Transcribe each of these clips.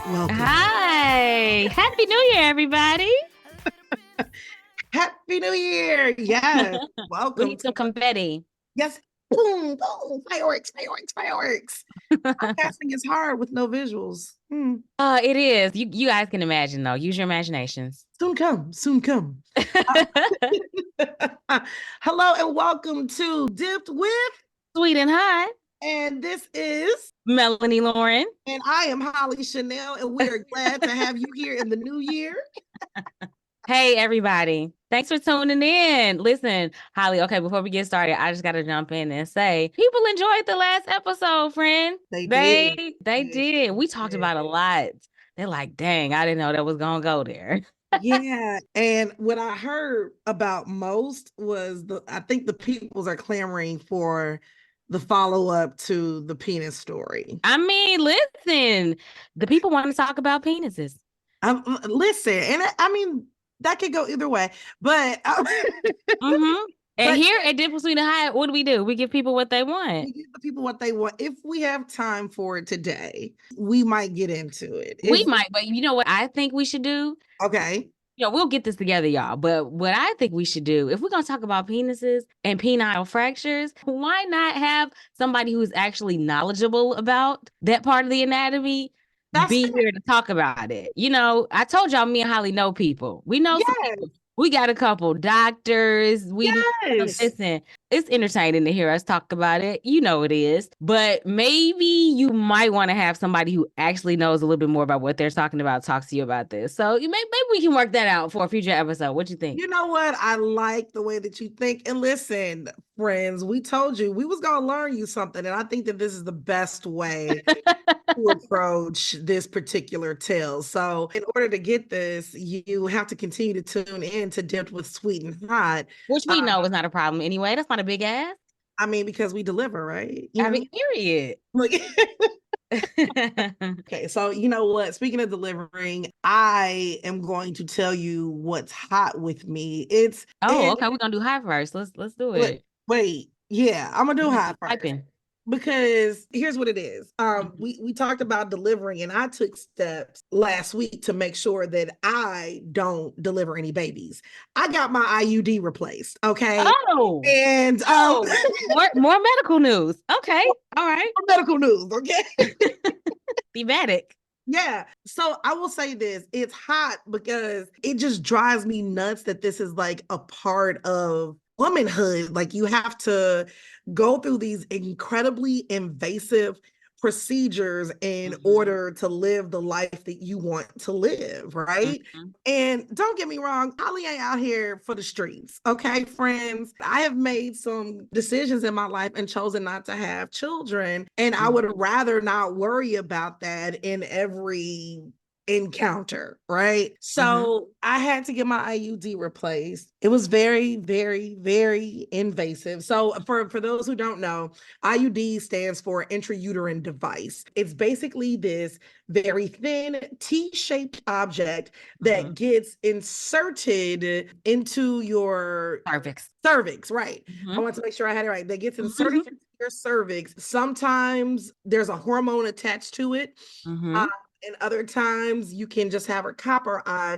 Welcome. Hi. Happy New Year, everybody. Happy New Year. Yes. We Welcome need some to confetti. yes. Boom, boom, fireworks, fireworks, fireworks. Podcasting is hard with no visuals. It is. You guys can imagine though. Use your imaginations. Soon come, soon come. Hello and welcome to Dipped with, Sweet and hot. and this is, Melanie Lauren. and I am Holly Chanel, and we are glad to have you here in the new year. Hey, everybody. Thanks for tuning in. Listen, Holly, okay, before we get started, I just got to jump in and say people enjoyed the last episode, friend. They did. We talked did. about a lot. They're like, dang, I didn't know that was going to go there. Yeah, and what I heard about most was I think the peoples are clamoring for the follow-up to the penis story. I mean, listen, the people want to talk about penises. Listen, and I mean that could go either way, but Mm-hmm. And here at Dip with Sweet and High, what do? We give people what they want. We give the people what they want. If we have time for it today, we might get into it. We might, but you know what I think we should do? Okay. We'll get this together, y'all. But what I think we should do, if we're going to talk about penises and penile fractures, why not have somebody who's actually knowledgeable about that part of the anatomy be here to talk about it? You know, I told y'all me and Holly know people. We know some people. We got a couple doctors. Listen, it's entertaining to hear us talk about it. You know it is. But maybe you might want to have somebody who actually knows a little bit more about what they're talking about talk to you about this. So maybe we can work that out for a future episode. What you think? You know what? I like the way that you think. And listen, friends, we told you we was going to learn you something. And I think that this is the best way to approach this particular tale. So in order to get this, you have to continue to tune in to Dipped with Sweet and Hot. Which we know is not a problem anyway. That's not a big ass. I mean, because we deliver, right? Period. Okay, so you know what? Speaking of delivering, I am going to tell you what's hot with me. Okay. We're gonna do hot first. Let's do it. Wait, yeah, I'm gonna do hot first. Typing. Because here's what it is. We talked about delivering, and I took steps last week to make sure that I don't deliver any babies. I got my IUD replaced. Okay. Oh, and more medical news. Okay, all right. More medical news. Okay. Thematic. Yeah. So I will say this, it's hot because it just drives me nuts that this is like a part of womanhood. Like you have to go through these incredibly invasive procedures in order to live the life that you want to live, right? And don't get me wrong, Holly ain't out here for the streets, okay, friends? I have made some decisions in my life and chosen not to have children, and I would rather not worry about that in every encounter, right? So I had to get my IUD replaced. It was very, very, very invasive. So for those who don't know, IUD stands for intrauterine device. It's basically this very thin T-shaped object that gets inserted into your cervix, right? I want to make sure I had it right. That gets inserted into your cervix. Sometimes there's a hormone attached to it. And other times you can just have a copper eye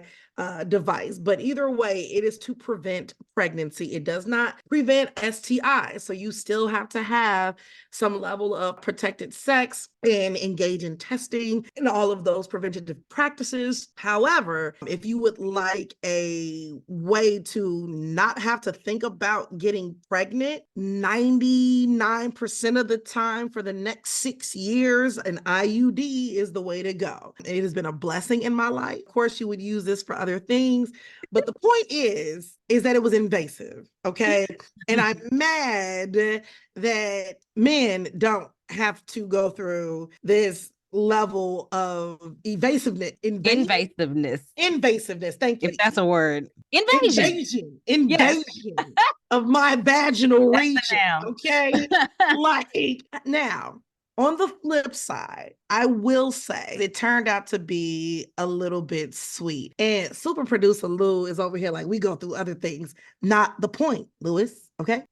device. But either way, it is to prevent pregnancy. It does not prevent STIs. So you still have to have some level of protected sex and engage in testing and all of those preventative practices. However, if you would like a way to not have to think about getting pregnant 99% of the time for the next 6 years, an IUD is the way to go. It has been a blessing in my life. Of course, you would use this for other things, but the point is that it was invasive, okay? And I'm mad that men don't have to go through this level of invasiveness. Thank you. If that's a word. Invasion of my vaginal region. Okay. Like now, on the flip side, I will say it turned out to be a little bit sweet. And super producer Lou is over here like, we go through other things. Not the point, Louis. Okay.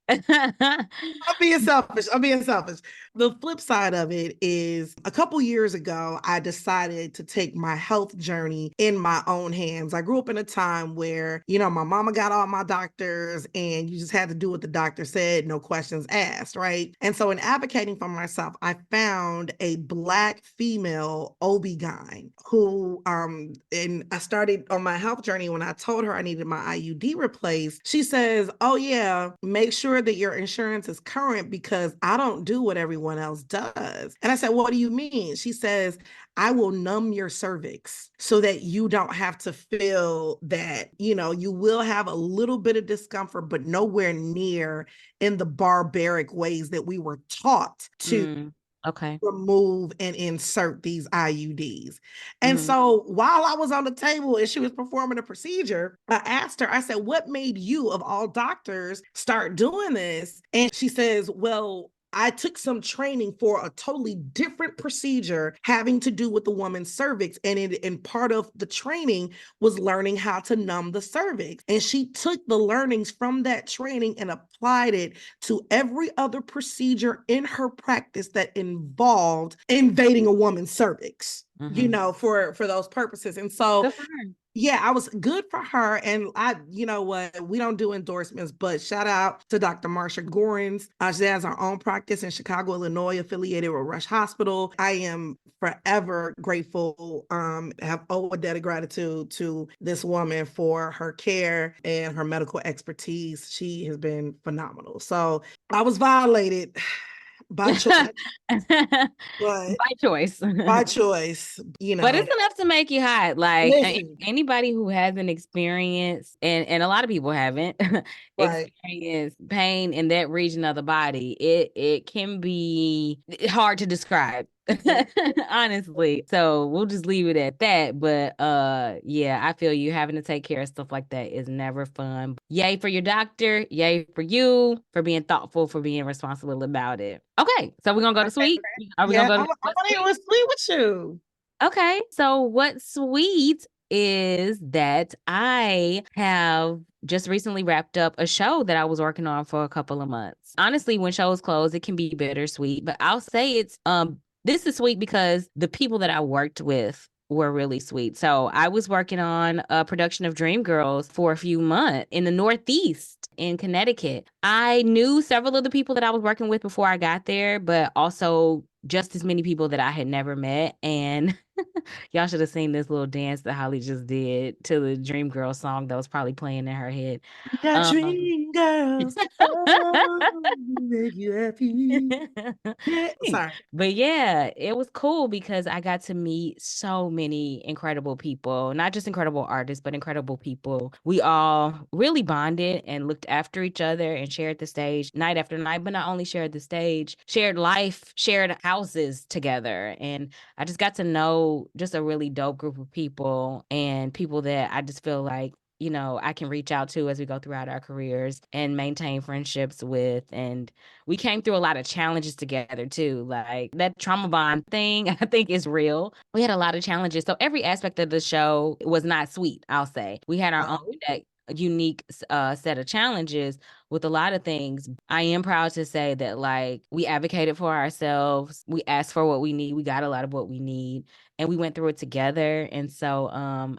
I'm being selfish. I'm being selfish. The flip side of it is a couple years ago, I decided to take my health journey in my own hands. I grew up in a time where, my mama got all my doctors and you just had to do what the doctor said, no questions asked, right? And so in advocating for myself, I found a Black female OB-GYN who, and I started on my health journey when I told her I needed my IUD replaced. She says, oh yeah, make sure that your insurance is current because I don't do what everyone else does. And I said, what do you mean? She says, I will numb your cervix so that you don't have to feel that, you will have a little bit of discomfort, but nowhere near in the barbaric ways that we were taught to Okay. remove and insert these IUDs. And so while I was on the table and she was performing a procedure, I asked her, I said, what made you of all doctors start doing this? And she says, well, I took some training for a totally different procedure having to do with the woman's cervix. And part of the training was learning how to numb the cervix. And she took the learnings from that training and applied it to every other procedure in her practice that involved invading a woman's cervix, for those purposes. And so good for her. Yeah, I was good for her. And you know what, we don't do endorsements, but shout out to Dr. Marsha Gorins. She has her own practice in Chicago, Illinois, affiliated with Rush Hospital. I am forever grateful, have owe a debt of gratitude to this woman for her care and her medical expertise. She has been phenomenal. So I was violated by choice. But By choice. by choice, But it's enough to make you hot. Like listen, anybody who hasn't experienced, and a lot of people haven't right. experienced pain in that region of the body, it can be hard to describe. Honestly. So we'll just leave it at that. But yeah, I feel you having to take care of stuff like that is never fun. Yay for your doctor, yay for you for being thoughtful, for being responsible about it. Okay, so we're gonna go to sweet. Are we Yeah, gonna I go to want to hear what's sweet with you. Okay, so what's sweet is that I have just recently wrapped up a show that I was working on for a couple of months. Honestly, when shows close, it can be bittersweet, but I'll say it's this is sweet because the people that I worked with were really sweet. So I was working on a production of Dreamgirls for a few months in the Northeast in Connecticut. I knew several of the people that I was working with before I got there, but also just as many people that I had never met. And y'all should have seen this little dance that Holly just did to the Dreamgirls song that was probably playing in her head. We got dream girls. Oh, make you happy. Yeah. Sorry. But yeah, it was cool because I got to meet so many incredible people, not just incredible artists, but incredible people. We all really bonded and looked after each other and shared the stage night after night, but not only shared the stage, shared life, shared houses together. And I just got to know just a really dope group of people and people that I just feel like I can reach out to as we go throughout our careers and maintain friendships with. And we came through a lot of challenges together too. Like that trauma bond thing, I think is real. We had a lot of challenges. So every aspect of the show was not sweet, I'll say. We had our own unique set of challenges with a lot of things. I am proud to say that like we advocated for ourselves. We asked for what we need. We got a lot of what we need and we went through it together. And so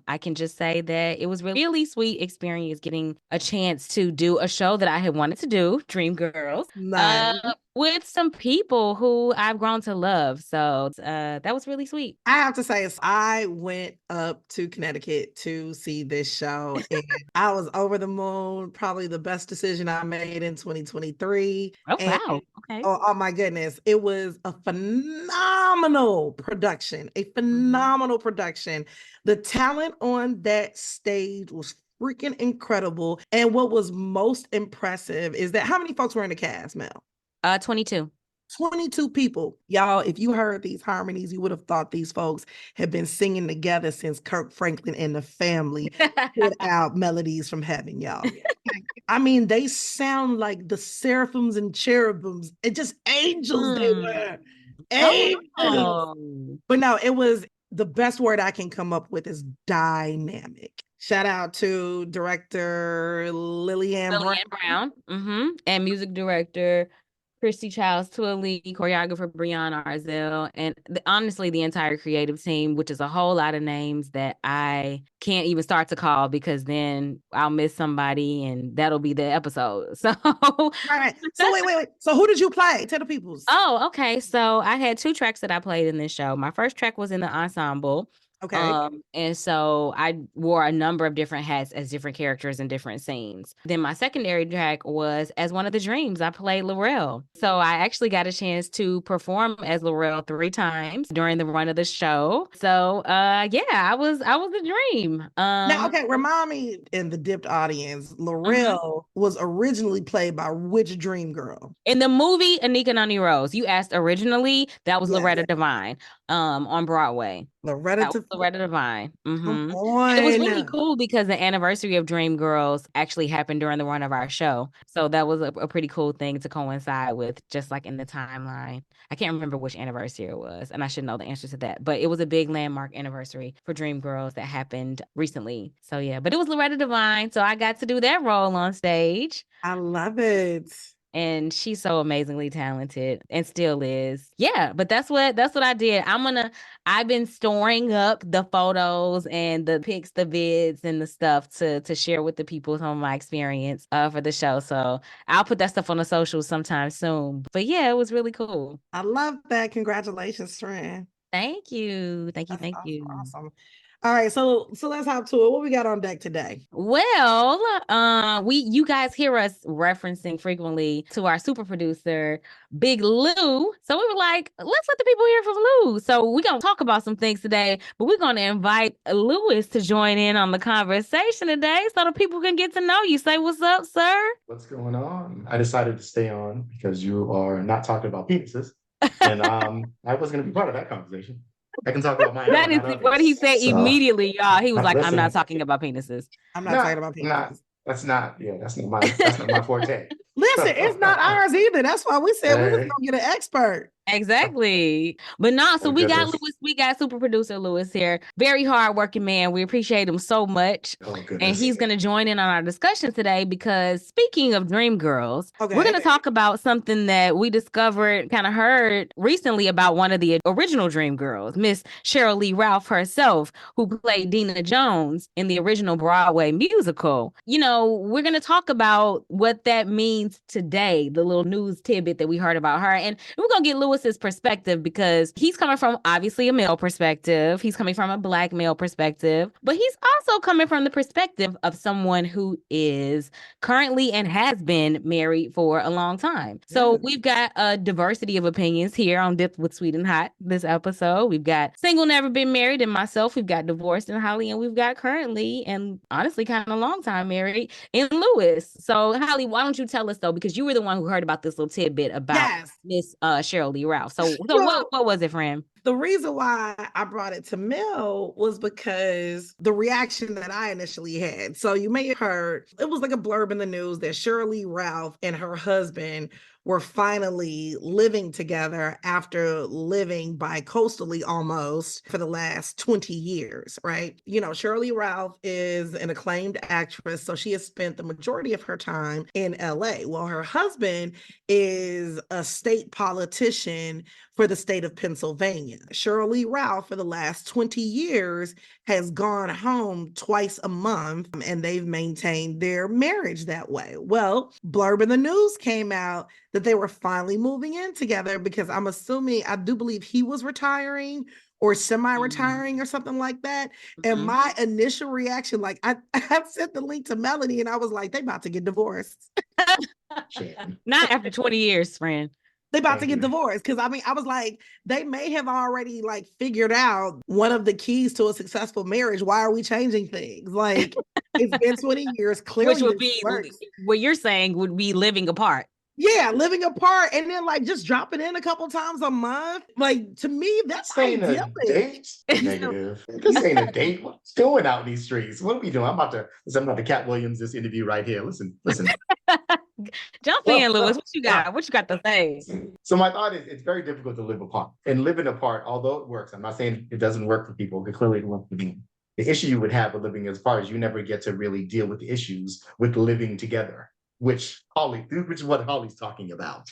I can just say that it was really sweet experience getting a chance to do a show that I had wanted to do, Dreamgirls, Nice. with some people who I've grown to love. So that was really sweet. I have to say, I went up to Connecticut to see this show and I was over the moon. Probably the best decision I made in 2023. Oh, And wow. Okay. oh my goodness, it was a phenomenal production, a phenomenal production. The talent on that stage was freaking incredible. And what was most impressive is that how many folks were in the cast, Mel? 22. 22 people. Y'all, if you heard these harmonies, you would have thought these folks had been singing together since Kirk Franklin and the family put out Melodies from Heaven, y'all. I mean, they sound like the seraphims and cherubims. It just angels they were. Angels. Oh. But no, it was the best word I can come up with is dynamic. Shout out to director Lillian Brown. Lillian Brown, and music director Christy Childs Twilly, choreographer Brianna Arzell, and honestly, the entire creative team, which is a whole lot of names that I can't even start to call because then I'll miss somebody and that'll be the episode. So, Right. So wait. So who did you play? Tell the peoples. Oh, okay. So I had 2 tracks that I played in this show. My first track was in the ensemble. Okay. And so I wore a number of different hats as different characters in different scenes. Then my secondary track was as one of the dreams. I played Laurel. So I actually got a chance to perform as Laurel 3 times during the run of the show. So yeah, I was a dream. Now, okay, remind me in the dipped audience, Laurel was originally played by which dream girl? In the movie Anika Noni Rose, you asked originally, that was Loretta Devine on Broadway. Loretta Devine. Come on. It was really cool because the anniversary of Dreamgirls actually happened during the run of our show. So that was a pretty cool thing to coincide with, just like in the timeline. I can't remember which anniversary it was, and I should know the answer to that. But it was a big landmark anniversary for Dreamgirls that happened recently. So yeah, but it was Loretta Devine. So I got to do that role on stage. I love it. And she's so amazingly talented and still is. Yeah, but that's what I did. I've been storing up the photos and the pics, the vids and the stuff to share with the people some of my experience for the show. So I'll put that stuff on the socials sometime soon. But yeah, it was really cool. I love that. Congratulations, Tran. Thank you. Thank you. Awesome. All right, so let's hop to it. What we got on deck today? Well, you guys hear us referencing frequently to our super producer, Big Lou. So we were like, let's let the people hear from Lou. So we're gonna talk about some things today, but we're gonna invite Louis to join in on the conversation today so the people can get to know you. Say what's up, sir. What's going on? I decided to stay on because you are not talking about penises, and I was gonna be part of that conversation. I can talk about my That is what he said immediately, y'all. He was like, I'm not talking about penises. I'm not talking about penises. That's not my forte. Listen, it's not ours either. That's why we said we was gonna get an expert. Exactly. But no, so we got Louis, we got super producer Louis here. Very hardworking man. We appreciate him so much. And he's going to join in on our discussion today because speaking of Dreamgirls, we're going to talk about something that we discovered, kind of heard recently about one of the original Dreamgirls, Miss Cheryl Lee Ralph herself, who played Dina Jones in the original Broadway musical. You know, we're going to talk about what that means today, the little news tidbit that we heard about her. And we're going to get Louis's perspective because he's coming from obviously a male perspective. He's coming from a Black male perspective, but he's also coming from the perspective of someone who is currently and has been married for a long time. So we've got a diversity of opinions here on Dipped with Sweet and Hot this episode. We've got single, never been married, and myself. We've got divorced and Holly, and we've got currently and honestly kind of a long time married in Louis. So Holly, why don't you tell us though, because you were the one who heard about this little tidbit about Miss Cheryl Lee Ralph. So what was it, friend? The reason why I brought it to Mel was because the reaction that I initially had. So you may have heard, it was like a blurb in the news that Shirley Ralph and her husband were finally living together after living bi-coastally almost for the last 20 years, right? You know, Shirley Ralph is an acclaimed actress, so she has spent the majority of her time in LA. Well, her husband is a state politician for the state of Pennsylvania. Shirley Ralph, for the last 20 years, has gone home twice a month, and they've maintained their marriage that way. Well, blurb in the news came out that they were finally moving in together because I'm assuming, I do believe he was retiring or semi-retiring or something like that. And my initial reaction, like I sent the link to Melanie and I was like, they about to get divorced. Not after 20 years, friend. They about to get divorced. Because I mean, I was like, they may have already like figured out one of the keys to a successful marriage. Why are we changing things? Like it's been 20 years, clearly. Which would be what you're saying would be living apart. Yeah, living apart and then like just dropping in a couple times a month. Like to me, that's idyllic. Negative. This ain't a date. What's going out in these streets? What are we doing? I'm about to Cat Williams this interview right here. Listen. Jump in, Louis. What you got? What you got to say? So my thought is it's very difficult to live apart. And living apart, although it works, I'm not saying it doesn't work for people, but clearly it works for me. The issue you would have with living as far as you never get to really deal with the issues with living together, which is what Holly's talking about.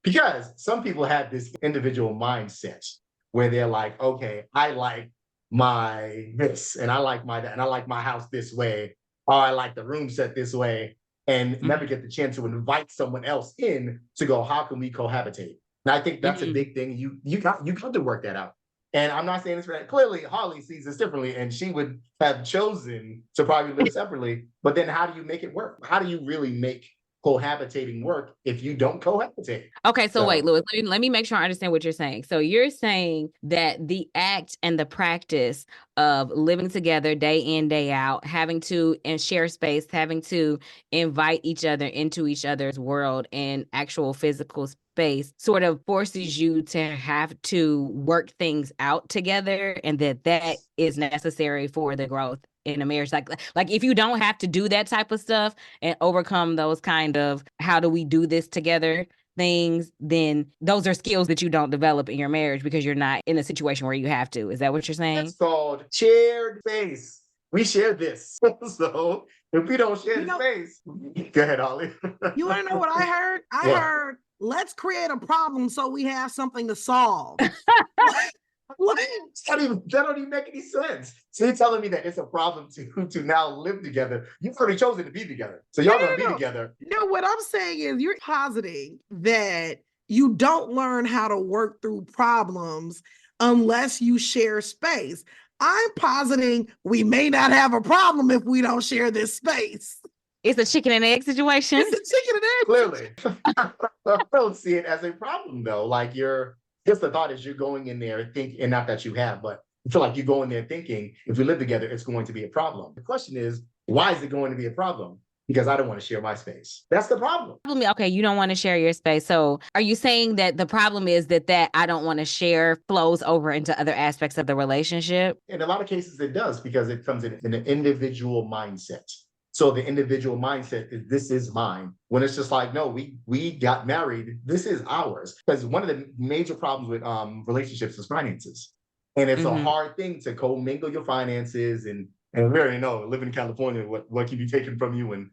Because some people have this individual mindset where they're like, okay, I like my this and I like my that and I like my house this way, or I like the room set this way, and never get the chance to invite someone else in to go, how can we cohabitate? And I think that's a big thing. You got to work that out. And I'm not saying this for that. Clearly, Holly sees this differently, and she would have chosen to probably live separately. But then how do you make it work? How do you really make cohabitating work if you don't cohabitate? Okay, so wait, Louis, let me make sure I understand what you're saying. So you're saying that the act and the practice of living together day in, day out, having to and share space, having to invite each other into each other's world and actual physical space sort of forces you to have to work things out together, and that is necessary for the growth in a marriage. Like if you don't have to do that type of stuff and overcome those kind of how do we do this together things, then those are skills that you don't develop in your marriage because you're not in a situation where you have to. Is that what you're saying? It's called shared space. We share this. So if we don't share the space, go ahead, Holly. You want to know what I heard? I heard, let's create a problem so we have something to solve. What? That don't even make any sense. So you're telling me that it's a problem to now live together. You've already chosen to be together. So y'all gonna be together. No, what I'm saying is you're positing that you don't learn how to work through problems unless you share space. I'm positing we may not have a problem if we don't share this space. It's a chicken and egg situation. It's a chicken and egg. Clearly. I don't see it as a problem though. Like just the thought is you're going in there thinking, and not that you have, but I feel like you go in there thinking, if we live together, it's going to be a problem. The question is, why is it going to be a problem? Because I don't want to share my space. That's the problem. Okay, you don't want to share your space. So are you saying that the problem is that I don't want to share flows over into other aspects of the relationship? In a lot of cases, it does, because it comes in an individual mindset. So the individual mindset is, this is mine. When it's just like, no, we got married, this is ours. Because one of the major problems with relationships is finances. And it's a hard thing to commingle your finances. And we already know, living in California, what can be taken from you and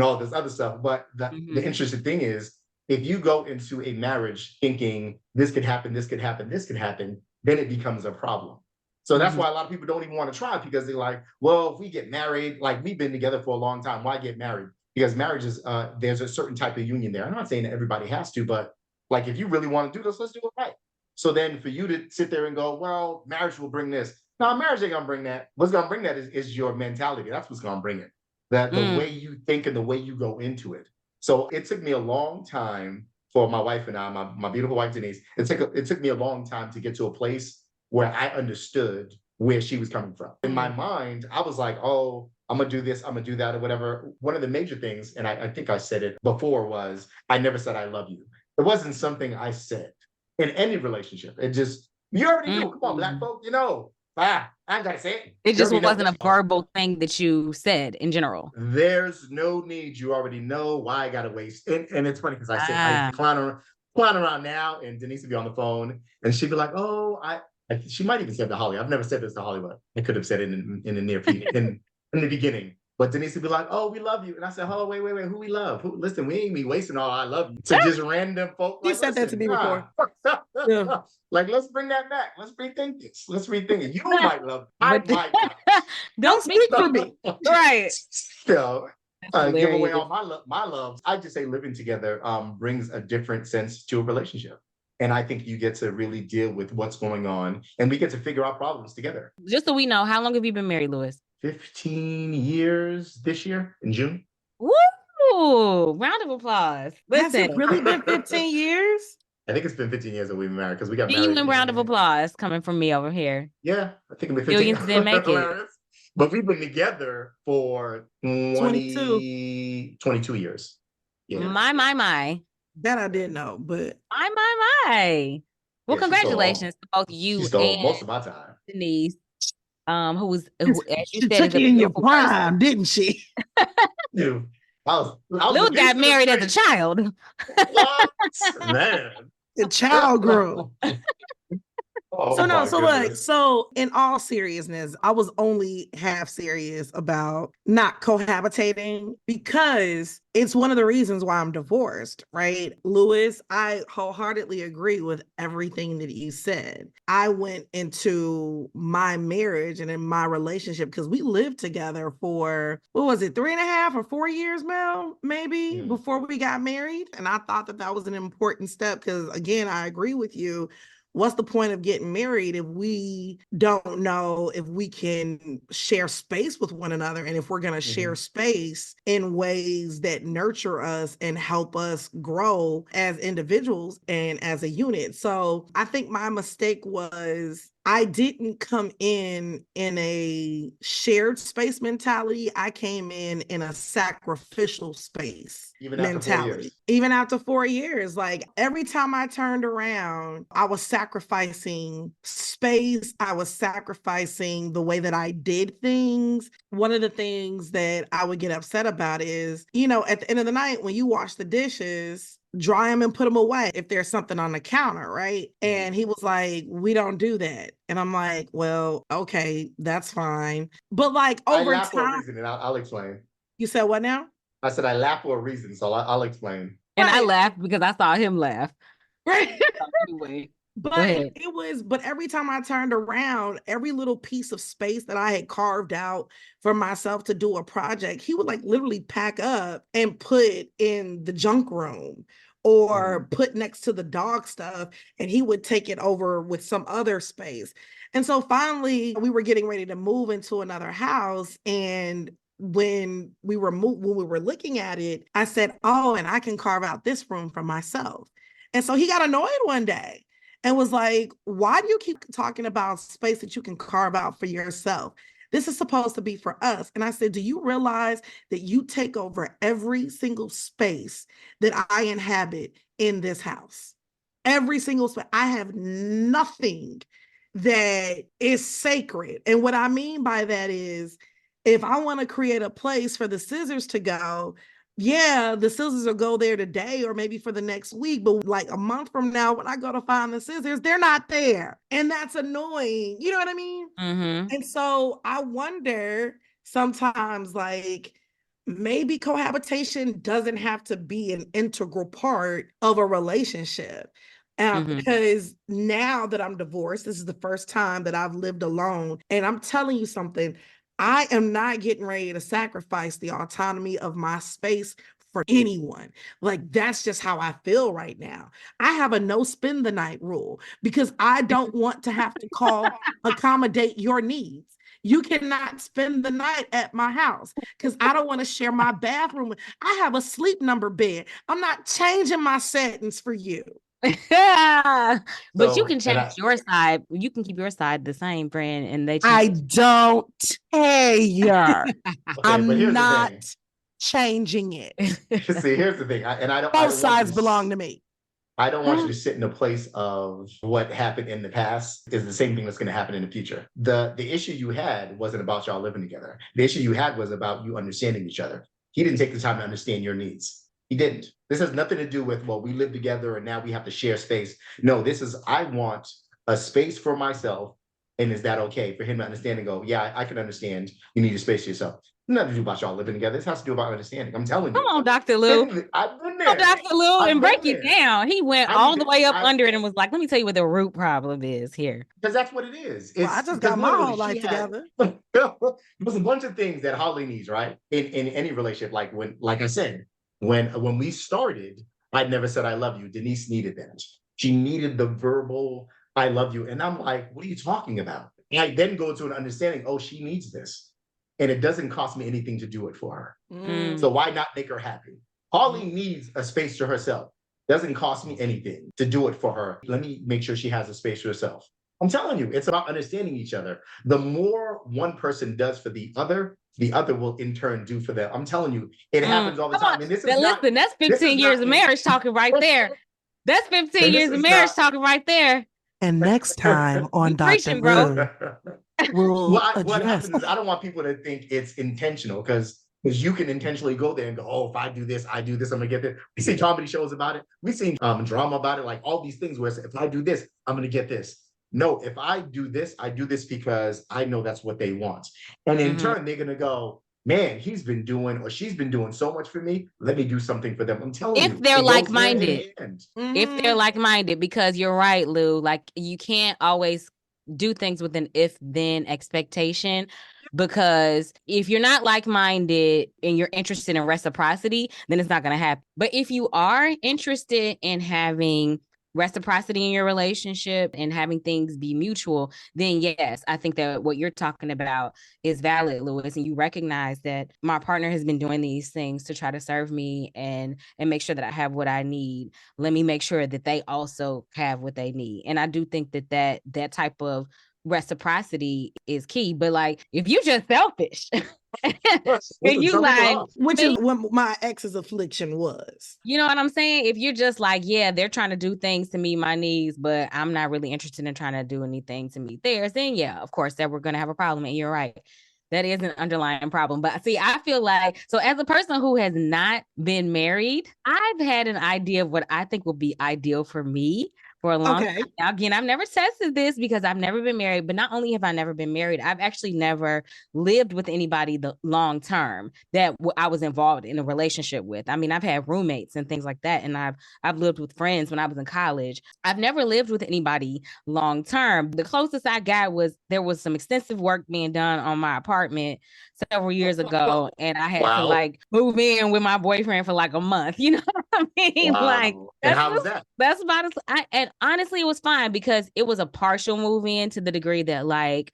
all this other stuff. But the interesting thing is, if you go into a marriage thinking this could happen, this could happen, this could happen, then it becomes a problem. So that's why a lot of people don't even want to try, because they're like, well, if we get married, like we've been together for a long time, why get married? Because marriage is, there's a certain type of union there. I'm not saying that everybody has to, but like, if you really want to do this, let's do it right. So then for you to sit there and go, well, marriage will bring this. No, marriage ain't gonna bring that. What's gonna bring that is your mentality. That's what's gonna bring it. That the way you think and the way you go into it. So it took me a long time for my wife and I, my beautiful wife, Denise, it took me a long time to get to a place where I understood where she was coming from. In my mind, I was like, oh, I'm gonna do this, I'm gonna do that, or whatever. One of the major things, and I think I said it before, was I never said I love you. It wasn't something I said in any relationship. It just, you already knew. Come on, black folk, I ain't gotta say it. It just wasn't a verbal thing that you said in general. There's no need. You already know why I gotta waste. And it's funny because I said, I clown around now, and Denise would be on the phone, and she'd be like, oh, she might even say it to Holly. I've never said this to Holly, but I could have said it in the near future, in the beginning. But Denise would be like, oh, we love you. And I said, oh, wait, who we love? Listen, we ain't be wasting all I love you to just random folk. You said that to me before. Yeah. Like, let's bring that back. Let's rethink this. Let's rethink it. You might love it. I might not. Don't speak for me. Right. So, give away all my love. I just say living together brings a different sense to a relationship. And I think you get to really deal with what's going on, and we get to figure out problems together. Just so we know, how long have you been married, Louis? 15 years this year in June. Woo! Round of applause. Listen. Has it really been 15 years? I think it's been 15 years that we've been married, because we got married. Genuine round of applause coming from me over here. Yeah, I think it's been 15 Millions didn't make it. But we've been together for 22 years. Yeah. My. That I didn't know, but my. Well, congratulations to both you and most of my time. Denise, who was, as you said, took you in your prime, didn't she? Yeah. Lou got married as a child. Man, The child girl. Oh So no, my so look, goodness. so in all seriousness, I was only half serious about not cohabitating because it's one of the reasons why I'm divorced, right? Louis, I wholeheartedly agree with everything that you said. I went into my marriage and in my relationship because we lived together for, what was it, 3.5 or 4 years, Mel, maybe before we got married. And I thought that that was an important step because, again, I agree with you. What's the point of getting married if we don't know if we can share space with one another and if we're going to share space in ways that nurture us and help us grow as individuals and as a unit? So I think my mistake was I didn't come in a shared space mentality. I came in a sacrificial space Even after 4 mentality. years. Even after 4 years, like every time I turned around, I was sacrificing space. I was sacrificing the way that I did things. One of the things that I would get upset about is, at the end of the night, when you wash the dishes, dry them and put them away if there's something on the counter, right? And he was like, we don't do that. And I'm like, well, okay, that's fine. But like I over laugh for a time, reason, and I'll explain. you said what now? I said I laugh for a reason, so I'll explain. And I Right. laughed because I saw him laugh. Right. Anyway, go But ahead. but every time I turned around, every little piece of space that I had carved out for myself to do a project, he would like literally pack up and put in the junk room or put next to the dog stuff, and he would take it over with some other space. And so finally we were getting ready to move into another house, and when we were looking at it, I said, oh, and I can carve out this room for myself. And so he got annoyed one day and was like, why do you keep talking about space that you can carve out for yourself? This is supposed to be for us. And I said, do you realize that you take over every single space that I inhabit in this house? Every single space. I have nothing that is sacred. And what I mean by that is, if I want to create a place for the scissors to go, yeah, the scissors will go there today or maybe for the next week. But like a month from now, when I go to find the scissors, they're not there. And that's annoying. You know what I mean? Mm-hmm. And so I wonder sometimes, like, maybe cohabitation doesn't have to be an integral part of a relationship. Because now that I'm divorced, this is the first time that I've lived alone. And I'm telling you something, I am not getting ready to sacrifice the autonomy of my space for anyone. Like, that's just how I feel right now. I have a no spend the night rule because I don't want to have to accommodate your needs. You cannot spend the night at my house because I don't want to share my bathroom. I have a sleep number bed. I'm not changing my settings for you. But you can And change your side. You can keep your side the same, friend, and they I change. don't care. okay, but here's the thing. Changing it. See, here's the thing. Both sides belong to me. I don't want you to sit in a place of what happened in the past is the same thing that's going to happen in the future. The issue you had wasn't about y'all living together. The issue you had was about you understanding each other. He didn't take the time to understand your needs. He didn't. This has nothing to do with, well, we live together and now we have to share space. No, this is, I want a space for myself. And is that okay for him to understand and go, yeah, I can understand you need a space for yourself. Nothing to do about y'all living together. This has to do about understanding. I'm telling you. Come on, Dr. Lou. I've been there. Come on, Dr. Lou, and break it down. He went all the way up under it and was like, let me tell you what the root problem is here. Because that's what it is. Well, I just got my whole life together. There's a bunch of things that Holly needs, right? In any relationship. Like I said, when we started, I never said I love you. Denise needed that. She needed the verbal I love you. And I'm like, what are you talking about? And I then go to an understanding, oh, she needs this. And it doesn't cost me anything to do it for her. So why not make her happy? Holly needs a space to herself. Doesn't cost me anything to do it for her. Let me make sure she has a space for herself. I'm telling you, it's about understanding each other. The more one person does for the other will in turn do for them. I'm telling you, it happens all the time. And this is listen, that's 15 years of marriage talking right there. That's 15 years of marriage talking right there. And next time on Dr. Lou, what happens is I don't want people to think it's intentional because you can intentionally go there and go, oh, if I do this, I'm gonna get this. We see comedy shows about it. We see drama about it, like all these things where if I do this, I'm gonna get this. no, if I do this because I know that's what they want. And in turn, they're going to go, man, he's been doing or she's been doing so much for me. Let me do something for them. I'm telling If you, they're it goes hand in like-minded. hand. If they're like-minded, because you're right, Lou, like you can't always do things with an if-then expectation, because if you're not like-minded and you're interested in reciprocity, then it's not going to happen. But if you are interested in having reciprocity in your relationship and having things be mutual, then yes, I think that what you're talking about is valid, Louis, and you recognize that my partner has been doing these things to try to serve me and make sure that I have what I need. Let me make sure that they also have what they need. And I do think that type of reciprocity is key. But like, if you just selfish, and you like, which is what my ex's affliction was. You know what I'm saying? If you're just like, yeah, they're trying to do things to meet my needs, but I'm not really interested in trying to do anything to meet theirs, then yeah, of course, that we're going to have a problem. And you're right. That is an underlying problem. But see, I feel like, so as a person who has not been married, I've had an idea of what I think would be ideal for me for a long time. Now, again, I've never tested this because I've never been married, but not only have I never been married, I've actually never lived with anybody the long term that I was involved in a relationship with. I mean, I've had roommates and things like that, and I've lived with friends when I was in college. I've never lived with anybody long term. The closest I got was there was some extensive work being done on my apartment several years ago, and I had to like move in with my boyfriend for like a month. You know what I mean? Like, and how was that? That's about it. And honestly, it was fine because it was a partial move in, to the degree that, like,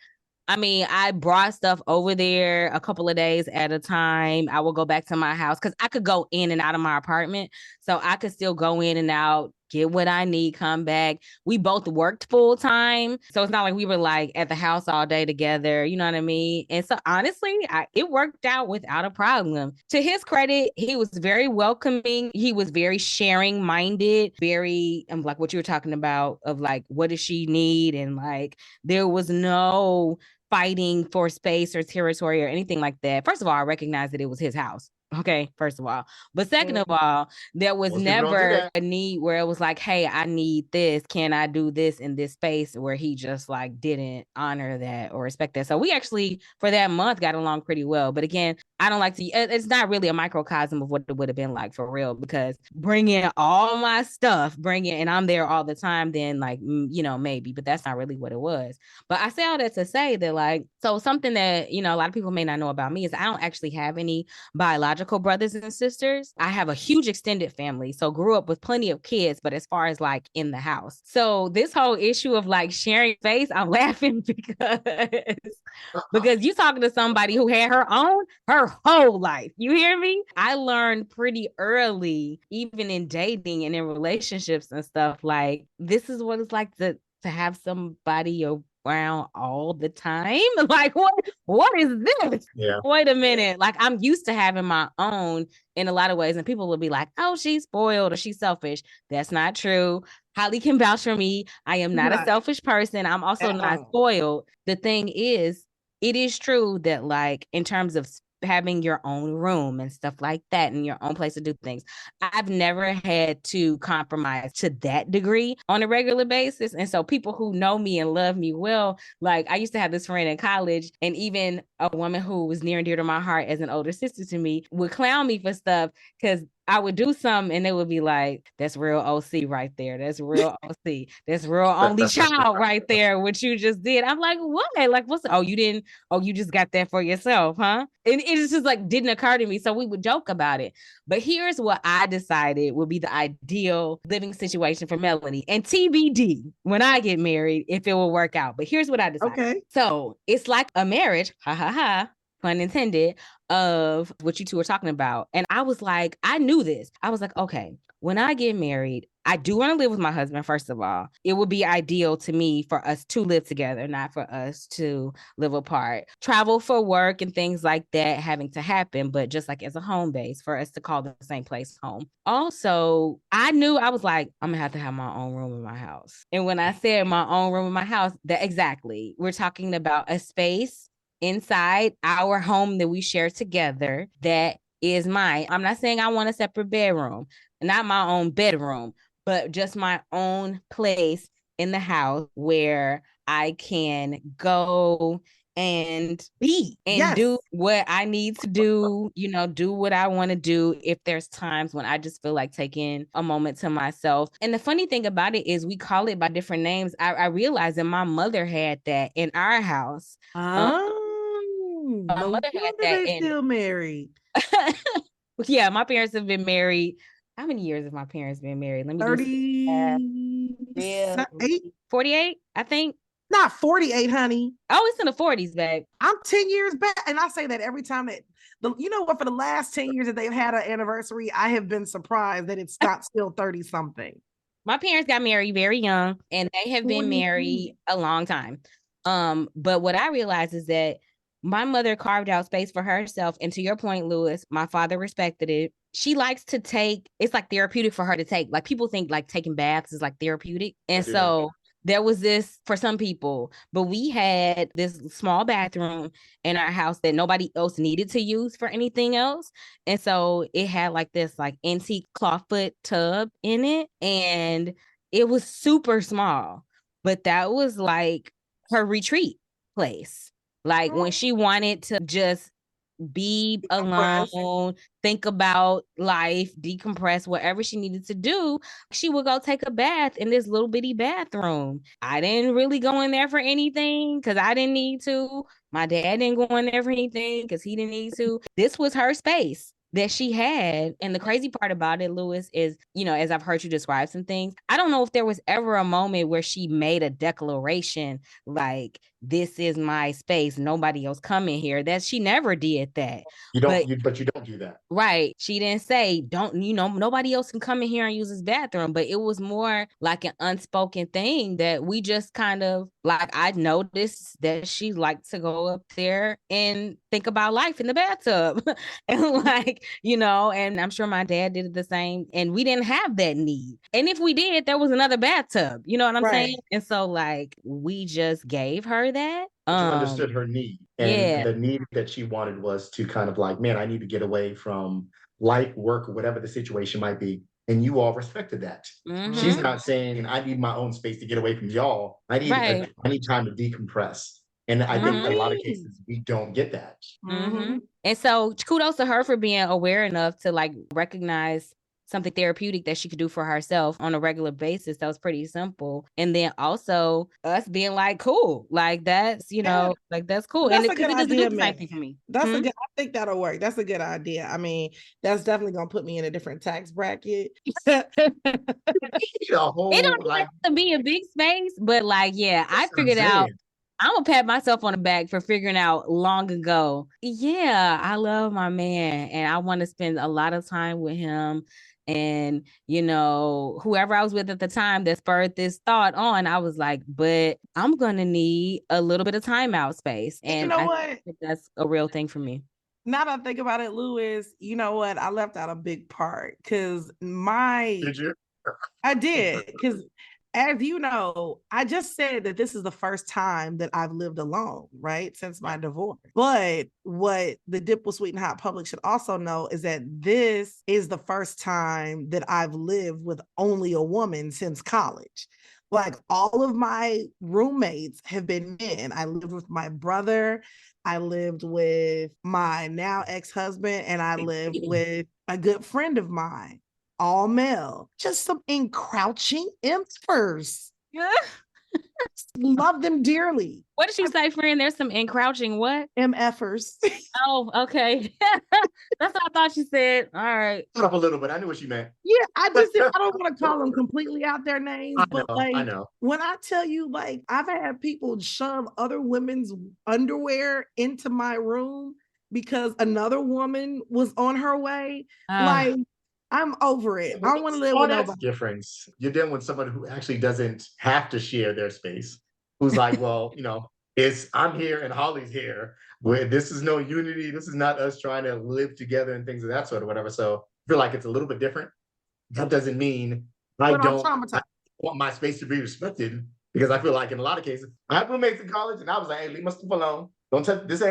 I mean, I brought stuff over there a couple of days at a time. I would go back to my house because I could go in and out of my apartment. So I could still go in and out, get what I need, come back. We both worked full time. So it's not like we were like at the house all day together. You know what I mean? And so honestly, it worked out without a problem. To his credit, he was very welcoming. He was very sharing minded, very like what you were talking about of like, what does she need? And like, there was no fighting for space or territory or anything like that. First of all, I recognized that it was his house. Okay, first of all. But second of all, there was never a need where it was like, hey, I need this. Can I do this in this space? Where he just like didn't honor that or respect that. So we actually, for that month, got along pretty well. But again, I don't like to, it's not really a microcosm of what it would have been like for real, because bringing all my stuff, and I'm there all the time, then like, you know, maybe, but that's not really what it was. But I say all that to say that, like, so something that, you know, a lot of people may not know about me is I don't actually have any biological brothers and sisters. I have a huge extended family, so grew up with plenty of kids, but as far as like in the house. So this whole issue of like sharing space, I'm laughing because you talking to somebody who had her whole life. You hear me? I learned pretty early, even in dating and in relationships and stuff, like this is what it's like to have somebody around all the time. Like, what is this? Yeah. Wait a minute. Like, I'm used to having my own in a lot of ways, and people will be like, oh, she's spoiled or she's selfish. That's not true. Holly can vouch for me. I am not a selfish person. I'm also not spoiled. The thing is, it is true that, like, in terms of having your own room and stuff like that and your own place to do things, I've never had to compromise to that degree on a regular basis. And so people who know me and love me well, like I used to have this friend in college, and even a woman who was near and dear to my heart as an older sister to me would clown me for stuff because I would do something and they would be like, that's real OC right there. That's real OC. That's real only child right there, what you just did. I'm like, what? Like, you just got that for yourself, huh? And it's just like, didn't occur to me. So we would joke about it. But here's what I decided would be the ideal living situation for Melanie. And TBD, when I get married, if it will work out. But here's what I decided. Okay. So it's like a marriage, pun intended, of what you two are talking about. And I was like, I knew this. I was like, okay, when I get married, I do want to live with my husband, first of all. It would be ideal to me for us to live together, not for us to live apart. Travel for work and things like that having to happen, but just like as a home base for us to call the same place home. Also, I knew, I was like, I'm gonna have to have my own room in my house. And when I said my own room in my house, that exactly, we're talking about a space inside our home that we share together that is mine. I'm not saying I want a separate bedroom, not my own bedroom, but just my own place in the house where I can go and be and do what I need to do, do what I want to do if there's times when I just feel like taking a moment to myself. And the funny thing about it is we call it by different names. I realized that my mother had that in our house. My mother had that. They still married. Yeah, my parents have been married. How many years have my parents been married? Let me 38, 48, I think. Not 48, honey. Oh, it's in the 40s, babe. I'm 10 years back. And I say that every time that, you know what, for the last 10 years that they've had an anniversary, I have been surprised that it's not still 30 something. My parents got married very young and they have been married a long time. But what I realized is that my mother carved out space for herself. And to your point, Louis, my father respected it. She likes to take, it's like therapeutic for her to take. Like people think like taking baths is like therapeutic. And so there was this for some people, but we had this small bathroom in our house that nobody else needed to use for anything else. And so it had like this like antique clawfoot tub in it. And it was super small, but that was like her retreat place. Like when she wanted to just be alone, think about life, decompress, whatever she needed to do, she would go take a bath in this little bitty bathroom. I didn't really go in there for anything because I didn't need to. My dad didn't go in there for anything because he didn't need to. This was her space that she had. And the crazy part about it, Louis, is, as I've heard you describe some things, I don't know if there was ever a moment where she made a declaration like, this is my space, nobody else come in here. That she never did that. But you don't do that. Right. She didn't say, nobody else can come in here and use this bathroom. But it was more like an unspoken thing that we just kind of, like, I noticed that she liked to go up there and think about life in the bathtub. And like, and I'm sure my dad did the same. And we didn't have that need. And if we did, there was another bathtub. You know what I'm saying? And so like, we just gave her that. You understood her need. And the need that she wanted was to kind of like, man, I need to get away from life, work, or whatever the situation might be. And you all respected that. Mm-hmm. She's not saying, I need my own space to get away from y'all. I need time to decompress. And I think in a lot of cases, we don't get that. Mm-hmm. And so kudos to her for being aware enough to like recognize something therapeutic that she could do for herself on a regular basis. That was pretty simple. And then also us being like, cool, like that's, like that's cool. That's and a good idea, man. For me. That's a good, I think that'll work. That's a good idea. I mean, that's definitely going to put me in a different tax bracket. It don't have to be a big space, but like, I figured out, I'm gonna pat myself on the back for figuring out long ago. Yeah, I love my man and I want to spend a lot of time with him. And, whoever I was with at the time that spurred this thought on, I was like, but I'm going to need a little bit of timeout space. And I think that's a real thing for me. Now that I think about it, Louis, you know what? I left out a big part because Did you? I did. Because as you know, I just said that this is the first time that I've lived alone, right? Since my divorce. But what the Dip with Sweet and Hot public should also know is that this is the first time that I've lived with only a woman since college. Like all of my roommates have been men. I lived with my brother. I lived with my now ex-husband, and I lived with a good friend of mine. All male, just some encroaching impers. Yeah. Love them dearly. What did you say, friend? There's some encroaching what? MFers. Oh, okay. That's what I thought you said. All right. Put up a little bit. I knew what you meant. Yeah, I don't want to call them completely out their names, I know. When I tell you, like, I've had people shove other women's underwear into my room because another woman was on her way. Like, I'm over it. I don't want to live with nobody. Difference. You're dealing with someone who actually doesn't have to share their space. Who's like, well, I'm here and Holly's here. Where this is no unity. This is not us trying to live together and things of that sort or whatever. So I feel like it's a little bit different. That doesn't mean I want my space to be respected, because I feel like in a lot of cases, I had roommates in college and I was like, hey, leave my stuff alone. Don't touch this.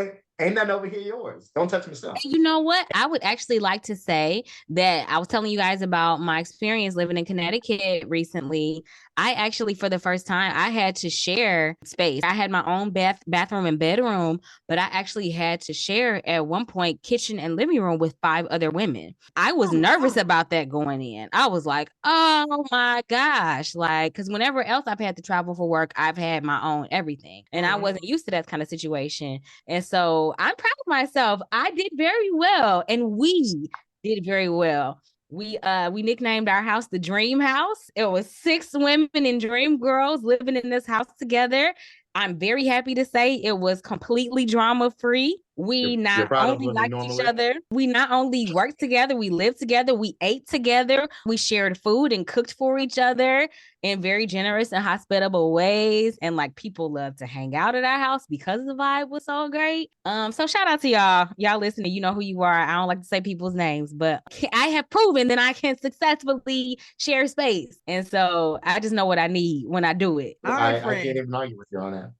Ain't nothing over here yours. Don't touch my stuff. You know what? I would actually like to say that I was telling you guys about my experience living in Connecticut recently. I actually, for the first time, I had to share space. I had my own bathroom and bedroom, but I actually had to share at one point kitchen and living room with 5 other women. I was nervous about that going in. I was like, oh my gosh. Like, because whenever else I've had to travel for work, I've had my own everything. And I wasn't used to that kind of situation. And so I'm proud of myself. I did very well. And we did very well. We nicknamed our house the Dream House. It was 6 women in Dreamgirls living in this house together. I'm very happy to say it was completely drama-free. We not only liked each other, we not only worked together, we lived together, we ate together, we shared food and cooked for each other in very generous and hospitable ways. And like people love to hang out at our house because the vibe was so great. So shout out to y'all. Y'all listening, you know who you are. I don't like to say people's names, but I have proven that I can successfully share space. And so I just know what I need when I do it. All right, I can't even argue with you on that.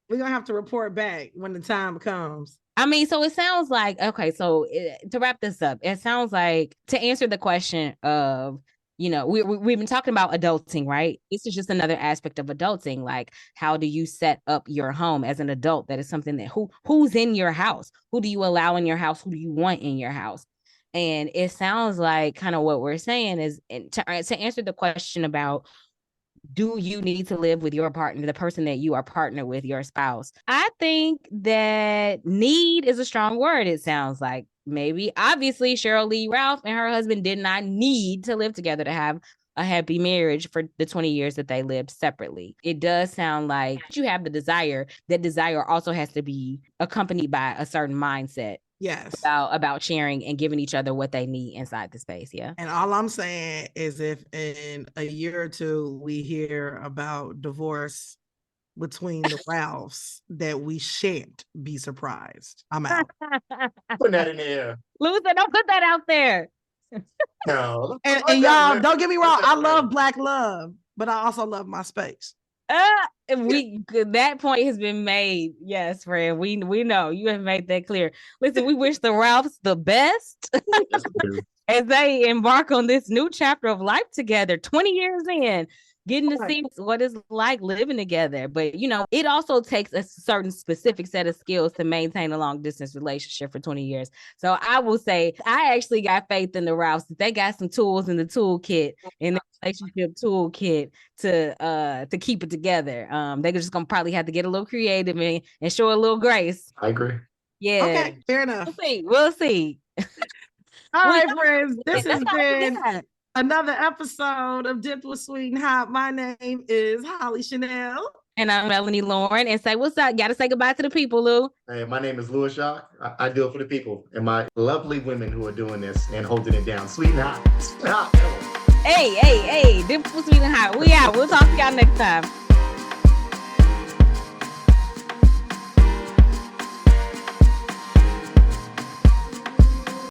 We're going to have to report back when the time comes. I mean, so it sounds like, okay, so to wrap this up, it sounds like to answer the question of, you know, we've been talking about adulting, right? This is just another aspect of adulting. Like, how do you set up your home as an adult? That is something that who's in your house? Who do you allow in your house? Who do you want in your house? And it sounds like kind of what we're saying is to answer the question about, do you need to live with your partner, the person that you are partnered with, your spouse? I think that need is a strong word. It sounds like maybe, obviously, Cheryl Lee Ralph and her husband did not need to live together to have a happy marriage for the 20 years that they lived separately. It does sound like you have the desire. That desire also has to be accompanied by a certain mindset. Yes. About sharing and giving each other what they need inside the space. Yeah. And all I'm saying is if in a year or two we hear about divorce between the Ralphs, that we shan't be surprised. I'm out. Putting that in the air. Louis, don't put that out there. No. And y'all, don't get me wrong. I love Black love, but I also love my space. That point has been made. Yes, friend. We know you have made that clear. Listen, we wish the Ralphs the best as they embark on this new chapter of life together, 20 years in, getting to see what it's like living together. But, you know, it also takes a certain specific set of skills to maintain a long distance relationship for 20 years. So I will say I actually got faith in the Ralphs. They got some tools in the toolkit, in the relationship toolkit to keep it together. They're just going to probably have to get a little creative and show a little grace. I agree. Yeah. Okay, fair enough. We'll see. All right, friends. This has been another episode of Dipped with Sweet and Hot. My name is Holly Chanel. And I'm Melanie Lauren. And say what's up. Gotta say goodbye to the people, Lou. Hey, my name is Louis Jacques. I do it for the people and my lovely women who are doing this and holding it down. Sweet and hot. Hey, Dipped with Sweet and Hot. We out. We'll talk to y'all next time.